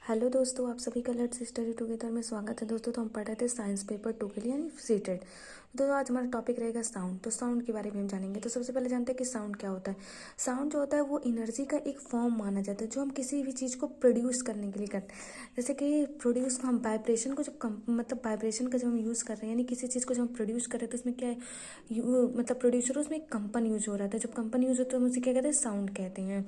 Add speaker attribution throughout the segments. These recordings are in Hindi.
Speaker 1: हेलो दोस्तों, आप सभी का लेट्स स्टडी टुगेदर में स्वागत है। दोस्तों, तो हम पढ़ रहे थे साइंस पेपर 2 के लिए यानी सीटेड। तो आज हमारा टॉपिक रहेगा साउंड। तो साउंड के बारे में हम जानेंगे। तो सबसे पहले जानते हैं कि साउंड क्या होता है। साउंड जो होता है वो एनर्जी का एक फॉर्म माना जाता है जो हम किसी भी चीज़ को प्रोड्यूस करने के लिए करते हैं। जैसे कि प्रोड्यूस को हम वाइब्रेशन को जब वाइब्रेशन का जब हम यूज़ कर रहे हैं यानी किसी चीज़ को जब हम प्रोड्यूस कर रहे हैं तो उसमें क्या है मतलब प्रोड्यूसर उसमें एक कंपन यूज हो रहा था। जब कंपन यूज होता है तो उसे क्या कहते हैं, साउंड कहते हैं।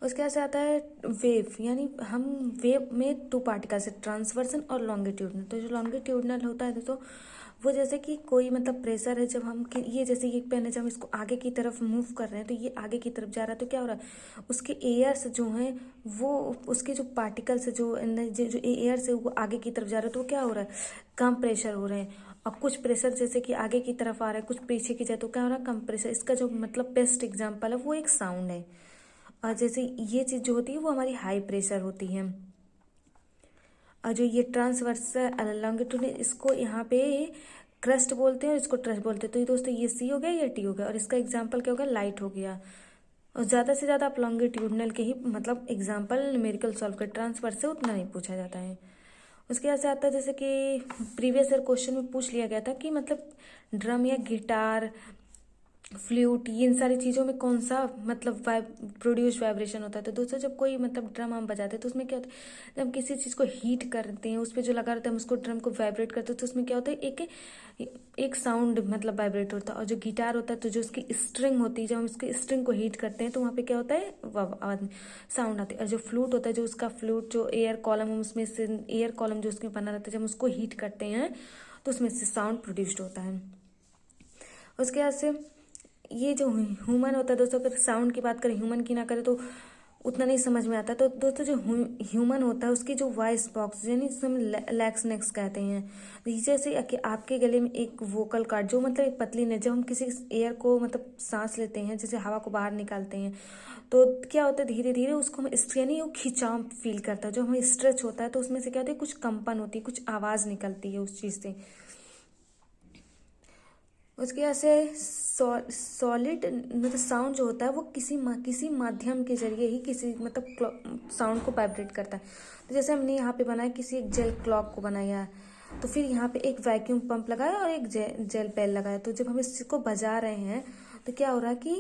Speaker 1: उसके बाद से आता है वेव, यानी हम वेव में दो पार्टिकल्स है, ट्रांसवर्सन और लॉन्गिट्यूडनल। तो जो लॉन्गिट्यूडनल होता है तो वो जैसे कि कोई मतलब प्रेशर है, जब हम ये जैसे ये पेन है, जब हम इसको आगे की तरफ मूव कर रहे हैं तो ये आगे की तरफ जा रहा है तो क्या हो रहा है, उसके एयर्स जो हैं वो उसके जो पार्टिकल्स है जो जो एयर्स है वो आगे की तरफ जा रहा है तो क्या हो रहा है, कम प्रेशर हो रहे हैं। और कुछ प्रेशर जैसे कि आगे की तरफ आ रहा है, कुछ पीछे की जाए तो क्या हो रहा है, कम प्रेशर। इसका जो मतलब बेस्ट एग्जाम्पल है वो एक साउंड है। और जैसे ये चीज़ जो होती है वो हमारी हाई प्रेशर होती है। और जो ये ट्रांसवर्स लॉन्गिट्यूड इसको यहाँ पे क्रस्ट बोलते हैं और इसको ट्रस्ट बोलते हैं। तो ये दोस्तों ये सी हो गया, ये टी हो गया और इसका एग्जाम्पल क्या हो गया, लाइट हो गया। और ज़्यादा से ज़्यादा आप लॉन्गिट्यूडनल के ही मतलब एग्जाम्पल न्यूमेरिकल सॉल्व कर, ट्रांसवर्स से उतना नहीं पूछा जाता है। उसके बाद से आता है जैसे कि प्रीवियस ईयर क्वेश्चन में पूछ लिया गया था कि मतलब ड्रम या गिटार, फ्लूट, इन सारी चीज़ों में कौन सा मतलब प्रोड्यूस वाइब्रेशन होता है। तो दोस्तों जब कोई मतलब ड्रम हम बजाते हैं तो उसमें क्या होता है, जब हम किसी चीज़ को हीट करते हैं उस पर जो लगा रहता है हम उसको ड्रम को वाइब्रेट करते हैं तो उसमें क्या होता है, एक साउंड मतलब वाइब्रेट होता है। और जो गिटार होता है तो जो उसकी स्ट्रिंग होती है, जब हम उसकी स्ट्रिंग को हीट करते हैं तो वहाँ पे क्या होता है, साउंड आती है। और जो फ्लूट होता है, जो उसका फ्लूट जो एयर कॉलम उसमें से एयर कॉलम जो उसमें बना रहता है, जब हम उसको हीट करते हैं तो उसमें से साउंड प्रोड्यूस्ड होता है। उसके बाद से ये जो ह्यूमन होता है दोस्तों, अगर साउंड की बात करें, ह्यूमन की ना करें तो उतना नहीं समझ में आता। तो दोस्तों जो ह्यूमन होता है उसकी जो वॉइस बॉक्स यानी जिसे हम लैक्स नेक्स कहते हैं, तो जैसे कि आपके गले में एक वोकल कार्ड जो मतलब एक पतली ने, जब हम किसी एयर को मतलब सांस लेते हैं, जैसे हवा को बाहर निकालते हैं तो क्या होता है, धीरे धीरे उसको हम यानी वो खिंचाव फील करता है। जो हमें स्ट्रेच होता है तो उसमें से क्या होता है, कुछ कंपन होती है, कुछ आवाज़ निकलती है उस चीज़ से। उसके बाद से सॉलिड मतलब साउंड जो होता है वो किसी माध्यम के जरिए ही किसी मतलब साउंड को वाइब्रेट करता है। तो जैसे हमने यहाँ पे बनाया, किसी एक जेल क्लॉक को बनाया तो फिर यहाँ पे एक वैक्यूम पंप लगाया और एक जेल पेन लगाया। तो जब हम इसको बजा रहे हैं तो क्या हो रहा है कि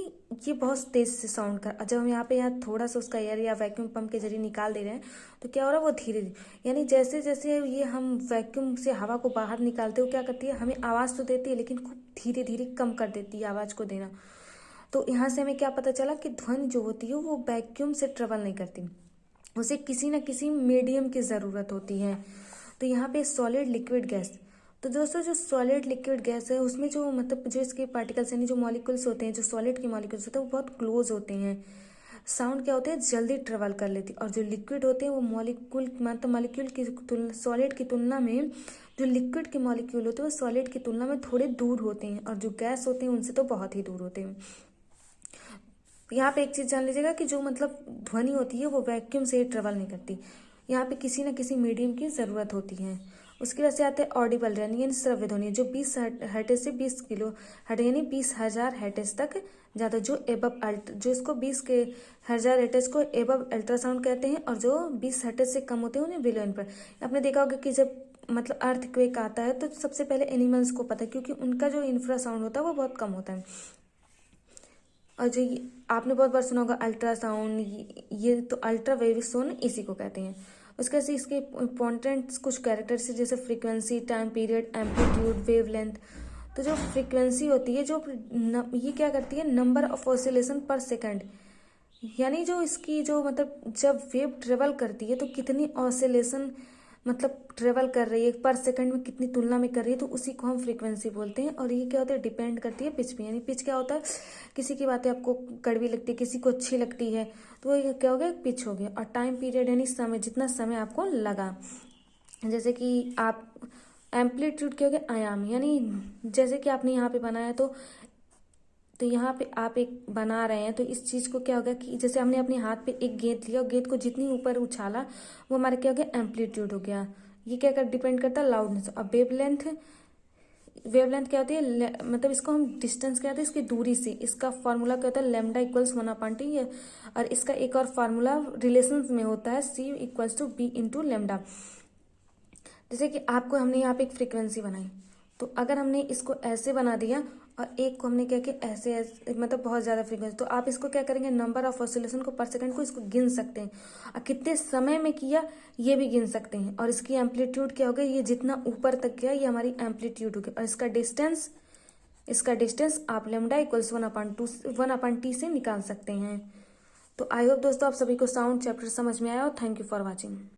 Speaker 1: ये बहुत तेज से साउंड कर, जब हम यहाँ थोड़ा सा उसका एयर या वैक्यूम पंप के जरिए निकाल दे रहे हैं तो क्या हो रहा है, वो धीरे धीरे यानी जैसे जैसे ये हम वैक्यूम से हवा को बाहर निकालते हो क्या करती है, हमें आवाज़ तो देती है लेकिन खूब धीरे धीरे कम कर देती है आवाज़ को देना। तो यहाँ से हमें क्या पता चला कि ध्वनि जो होती है वो वैक्यूम से ट्रेवल नहीं करती, उसे किसी न किसी मीडियम की ज़रूरत होती है। तो यहाँ पे सॉलिड लिक्विड गैस, तो दोस्तों जो सॉलिड लिक्विड गैस है उसमें जो मतलब जो इसके पार्टिकल्स यानी जो मॉलिक्यूल्स होते हैं, जो सॉलिड के मॉलिक्यूल्स होते हैं वो बहुत क्लोज होते हैं। साउंड क्या होते हैं, जल्दी ट्रेवल कर लेती है। और जो लिक्विड होते हैं वो मॉलिक्यूल मतलब मॉलिक्यूल की सॉलिड की तुलना में जो लिक्विड के मॉलिक्यूल होते हैं वो सॉलिड की तुलना में थोड़े दूर होते हैं और जो गैस होते हैं उनसे तो बहुत ही दूर होते हैं। यहाँ पे एक चीज़ जान लीजिएगा कि जो मतलब ध्वनि होती है वो वैक्यूम से ट्रेवल नहीं करती, यहाँ पे किसी न किसी मीडियम की ज़रूरत होती है। उसके बाद से आते हैं ऑडिबल यानी श्रव्य ध्वनि, जो 20 हर्ट्ज से 20 किलो हर्ट्ज यानी 20,000 हर्ट्ज तक ज़्यादा, जो एबव जो इसको 20,000 हर्ट्ज को एबव अल्ट्रासाउंड कहते हैं और जो 20 हर्ट्ज से कम होते हैं उन्हें बिलो इन्फ्रारेड। आपने देखा होगा कि जब मतलब अर्थक्वेक आता है तो सबसे पहले एनिमल्स को पता है क्योंकि उनका जो इंफ्रासाउंड होता है वो बहुत कम होता है। और जो आपने बहुत बार सुना होगा अल्ट्रासाउंड, ये तो अल्ट्रावेविसोन इसी को कहते हैं। उसके बाद इसके इंपॉर्टेंट कुछ कैरेक्टर्स जैसे frequency, time period, amplitude, wavelength. तो जो फ्रीक्वेंसी होती है जो ये क्या करती है, नंबर ऑफ ऑसिलेशन पर सेकंड, यानी जो इसकी जो मतलब जब वेव ट्रेवल करती है तो कितनी ऑसिलेशन मतलब ट्रेवल कर रही है पर सेकंड में, कितनी तुलना में कर रही है, तो उसी को हम फ्रीक्वेंसी बोलते हैं। और ये क्या होता है, डिपेंड करती है पिच पे, यानी पिच क्या होता है, किसी की बातें आपको कड़वी लगती है, किसी को अच्छी लगती है, तो ये क्या हो गया, पिच हो गया। और टाइम पीरियड यानी समय, जितना समय आपको लगा। जैसे कि आप एम्पलीट्यूड क्या हो गया, आयाम, यानी जैसे कि आपने यहाँ पे बनाया तो यहाँ पे आप एक बना रहे हैं तो इस चीज़ को क्या होगा कि जैसे हमने अपने हाथ पे एक गेंद लिया और गेंद को जितनी ऊपर उछाला वो हमारा क्या हो गया, एम्पलीट्यूड हो गया। ये क्या कर डिपेंड करता है, लाउडनेस। और वेवलेंथ वेवलेंथ क्या होती है, मतलब इसको हम डिस्टेंस क्या होता है, इसकी दूरी से, इसका फार्मूला क्या होता है, लेमडा इक्वल्स 1/t। और इसका एक और फार्मूला रिलेशन में होता है, C equals to B into lambda. जैसे कि आपको हमने यहाँ पे एक फ्रीक्वेंसी बनाई, तो अगर हमने इसको ऐसे बना दिया और एक को हमने क्या किया ऐसे, ऐसे मतलब बहुत ज़्यादा फ्रीक्वेंसी, तो आप इसको क्या करेंगे, नंबर ऑफ ऑसिलेशन को पर सेकंड को इसको गिन सकते हैं, और कितने समय में किया ये भी गिन सकते हैं। और इसकी एम्पलीट्यूड क्या हो गया, ये जितना ऊपर तक गया ये हमारी एम्पलीट्यूड हो गई। और इसका डिस्टेंस आप लेमडा इक्वल्स 1/t से निकाल सकते हैं। तो आई होप दोस्तों आप सभी को साउंड चैप्टर समझ में आया, और थैंक यू फॉर वॉचिंग।